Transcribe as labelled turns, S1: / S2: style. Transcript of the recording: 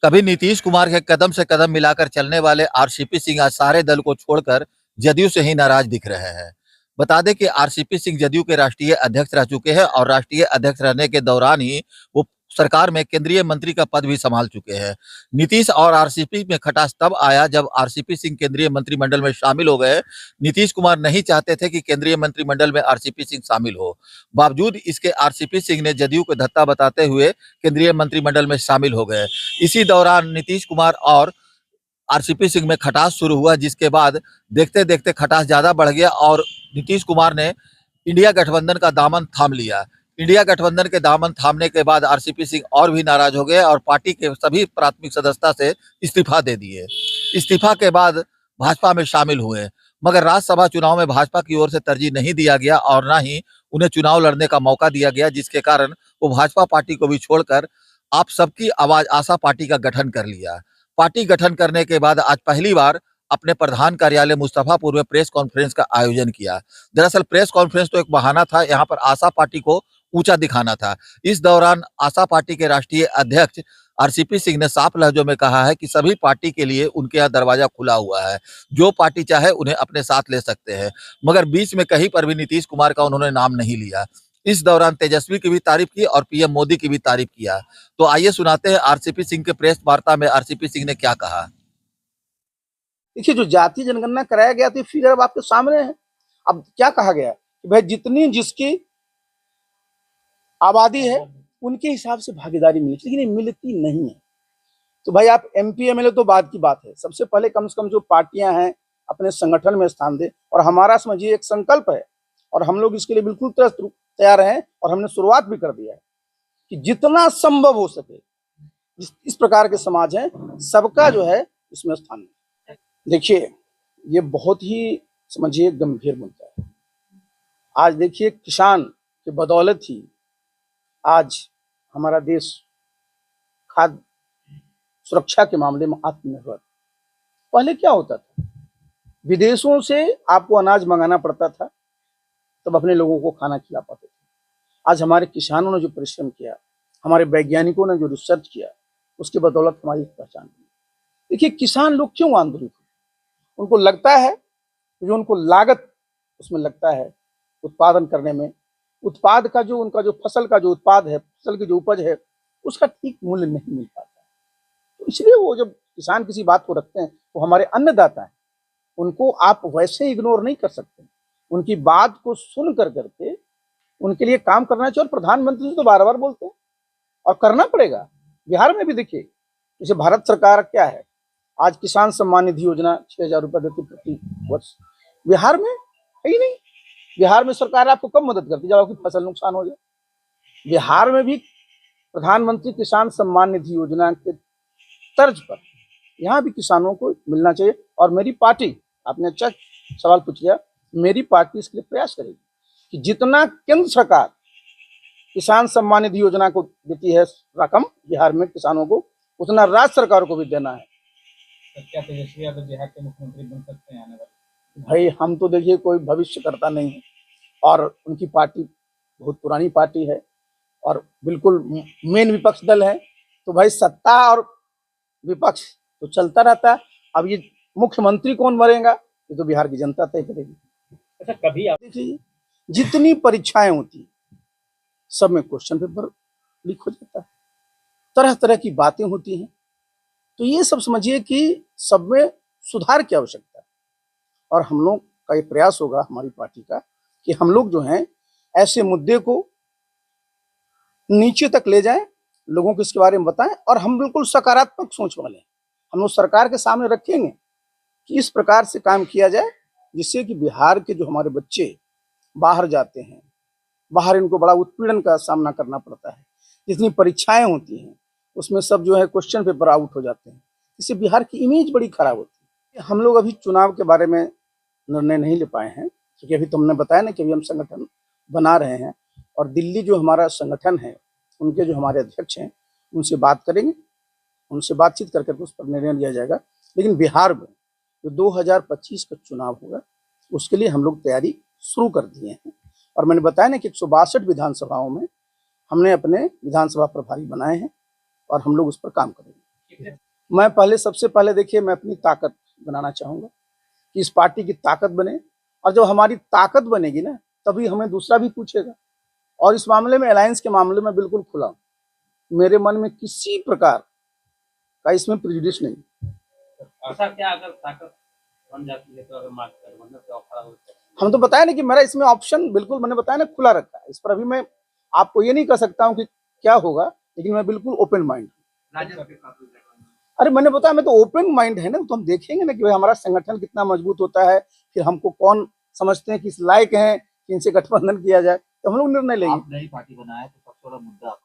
S1: कभी नीतीश कुमार के कदम से कदम मिलाकर चलने वाले आरसीपी सिंह आज सारे दल को छोड़कर जदयू से ही नाराज दिख रहे हैं। बता दें कि आरसीपी सिंह जदयू के राष्ट्रीय अध्यक्ष रह चुके हैं और राष्ट्रीय अध्यक्ष रहने के दौरान ही वो सरकार में केंद्रीय मंत्री का पद भी संभाल चुके हैं। नीतीश और आरसीपी में खटास तब आया जब आरसीपी सिंह केंद्रीय मंत्रिमंडल में शामिल हो गए। नीतीश कुमार नहीं चाहते थे कि केंद्रीय मंत्रिमंडल में आरसीपी सिंह शामिल हो। बावजूद इसके आरसीपी सिंह ने जदयू को धत्ता बताते हुए केंद्रीय मंत्रिमंडल में शामिल हो गए। इसी दौरान नीतीश कुमार और आरसीपी सिंह में खटास शुरू हुआ, जिसके बाद देखते देखते खटास ज्यादा बढ़ गया और नीतीश कुमार ने इंडिया गठबंधन का दामन थाम लिया। इंडिया गठबंधन के दामन थामने के बाद आरसीपी सिंह और भी नाराज हो गए और पार्टी के सभी प्राथमिक सदस्यता से इस्तीफा दे दिए। इस्तीफा के बाद भाजपा में शामिल हुए, मगर राज्यसभा चुनाव में भाजपा की ओर से तरजीह नहीं दिया गया और ना ही उन्हें चुनाव लड़ने का मौका दिया गया, जिसके कारण वो भाजपा पार्टी को भी छोड़कर आप सबकी आवाज आशा पार्टी का गठन कर लिया। पार्टी गठन करने के बाद आज पहली बार अपने प्रधान कार्यालय मुस्तफापुर में प्रेस कॉन्फ्रेंस का आयोजन किया। दरअसल प्रेस कॉन्फ्रेंस तो एक बहाना था, यहाँ पर आशा पार्टी को ऊंचा दिखाना था। इस दौरान आशा पार्टी के राष्ट्रीय अध्यक्ष आरसीपी सिंह ने साफ लहजों में कहा है कि सभी पार्टी के लिए उनके यहाँ दरवाजा खुला हुआ है, जो पार्टी चाहे उन्हें अपने साथ ले सकते हैं। मगर बीच में कहीं पर भी नीतीश कुमार का उन्होंने नाम नहीं लिया। इस दौरान तेजस्वी की भी तारीफ की और पीएम मोदी की भी तारीफ किया। तो आइए सुनाते हैं आरसीपी सिंह के प्रेस वार्ता में आरसीपी सिंह ने क्या कहा।
S2: देखिए, जो जातीय जनगणना कराया गया था, फिगर अब आपके सामने है। अब क्या कहा गया कि भाई जितनी जिसकी आबादी है उनके हिसाब से भागीदारी मिली, लेकिन ये मिलती नहीं है। तो भाई आप एमपी एमएलए तो बाद की बात है, सबसे पहले कम से कम जो पार्टियां हैं अपने संगठन में स्थान दे। और हमारा समझिए एक संकल्प है और हम लोग इसके लिए बिल्कुल तैयार हैं और हमने शुरुआत भी कर दिया है कि जितना संभव हो सके इस प्रकार के समाज हैं सबका जो है इसमें स्थान है। देखिए, ये बहुत ही समझिए गंभीर मुद्दा है। आज देखिए, किसान के बदौलत ही आज हमारा देश खाद्य सुरक्षा के मामले में आत्मनिर्भर। पहले क्या होता था, विदेशों से आपको अनाज मंगाना पड़ता था तब अपने लोगों को खाना खिला पाते थे। आज हमारे किसानों ने जो परिश्रम किया, हमारे वैज्ञानिकों ने जो रिसर्च किया, उसकी बदौलत हमारी पहचान हुई। देखिए, किसान लोग क्यों आंदोलित हुए? उनको लगता है, जो उनको लागत उसमें लगता है उत्पादन करने में, उत्पाद का जो उनका जो फसल का जो उत्पाद है, फसल की जो उपज है, उसका ठीक मूल्य नहीं मिल पाता। तो इसलिए वो जब किसान किसी बात को रखते हैं, वो हमारे अन्नदाता हैं, उनको आप वैसे इग्नोर नहीं कर सकते। उनकी बात को सुन कर करके उनके लिए काम करना चाहिए। और प्रधानमंत्री जी तो बार बार बोलते हैं और करना पड़ेगा। बिहार में भी देखिए, जैसे भारत सरकार क्या है, आज किसान सम्मान निधि योजना 6,000 रुपये देती प्रति वर्ष। बिहार में है ही नहीं। बिहार में सरकार आपको कब मदद करती जब आपकी फसल नुकसान हो जाए। बिहार में भी प्रधानमंत्री किसान सम्मान निधि योजना के तर्ज पर यहाँ भी किसानों को मिलना चाहिए। और मेरी पार्टी, आपने अच्छा सवाल पूछ लिया, मेरी पार्टी इसके लिए प्रयास करेगी कि जितना केंद्र सरकार किसान सम्मान निधि योजना को देती है रकम बिहार में किसानों को, उतना राज्य सरकार को भी देना है।
S3: क्या तेजस्वी यादव बिहार के मुख्यमंत्री बन सकते हैं आने वाले?
S2: भाई हम तो देखिए कोई भविष्य करता नहीं है और उनकी पार्टी बहुत पुरानी पार्टी है और बिल्कुल मेन विपक्ष दल है। तो भाई सत्ता और विपक्ष तो चलता रहता है। अब ये मुख्यमंत्री कौन बनेगा ये तो बिहार की जनता तय करेगी।
S3: अच्छा, कभी आप
S2: देखिए, जितनी परीक्षाएं होती सब में क्वेश्चन पेपर लीक हो जाता है, तरह तरह की बातें होती हैं। तो ये सब समझिए कि सब में सुधार की आवश्यकता है। और हम लोग का ये प्रयास होगा हमारी पार्टी का कि हम लोग जो हैं ऐसे मुद्दे को नीचे तक ले जाएं, लोगों को इसके बारे में बताएं। और हम बिल्कुल सकारात्मक सोच वाले हैं। हम लोग सरकार के सामने रखेंगे कि इस प्रकार से काम किया जाए जिससे कि बिहार के जो हमारे बच्चे बाहर जाते हैं, बाहर इनको बड़ा उत्पीड़न का सामना करना पड़ता है, जितनी परीक्षाएं होती हैं उसमें सब जो है क्वेश्चन पेपर आउट हो जाते हैं, इससे बिहार की इमेज बड़ी खराब होती है। हम लोग अभी चुनाव के बारे में निर्णय नहीं ले पाए हैं क्योंकि अभी तुमने बताया ना कि अभी हम संगठन बना रहे हैं और दिल्ली जो हमारा संगठन है उनके जो हमारे अध्यक्ष हैं उनसे बात करेंगे, उनसे बातचीत करके उस पर निर्णय लिया जाएगा। लेकिन बिहार में जो 2025 का चुनाव होगा उसके लिए हम लोग तैयारी शुरू कर दिए हैं। और मैंने बताया ना कि 162 विधानसभाओं में हमने अपने विधानसभा प्रभारी बनाए हैं और हम लोग उस पर काम करेंगे। मैं पहले सबसे पहले देखिए मैं अपनी ताकत बनाना चाहूंगा कि इस पार्टी की ताकत बने, और जब हमारी ताकत बनेगी ना तभी हमें दूसरा भी पूछेगा। और इस मामले में अलायंस के मामले में बिल्कुल खुला हूं। मेरे मन में किसी प्रकार का इसमें प्रेजुडिस नहीं।
S3: ऐसा क्या अगर ताकत बन जाती है तो अगर मार्च कर मतलब क्या खड़ा हो जाता है?
S2: हम तो बताया ना कि मेरा इसमें ऑप्शन बिल्कुल मैंने बताया ना खुला रखा है। इस पर अभी मैं आपको ये नहीं कह सकता हूँ कि क्या होगा, लेकिन मैं बिल्कुल ओपन माइंड हूँ।
S3: राजद के साथ भी जाएगा।
S2: अरे मैंने बताया मैं तो ओपन माइंड है ना, तो हम देखेंगे ना कि भाई हमारा संगठन कितना मजबूत होता है, फिर हमको कौन समझते हैं कि इस लायक हैं कि इनसे गठबंधन किया जाए, तो हम लोग निर्णय लेंगे।
S1: आप नई पार्टी बनाए तो सबसे बड़ा मुद्दा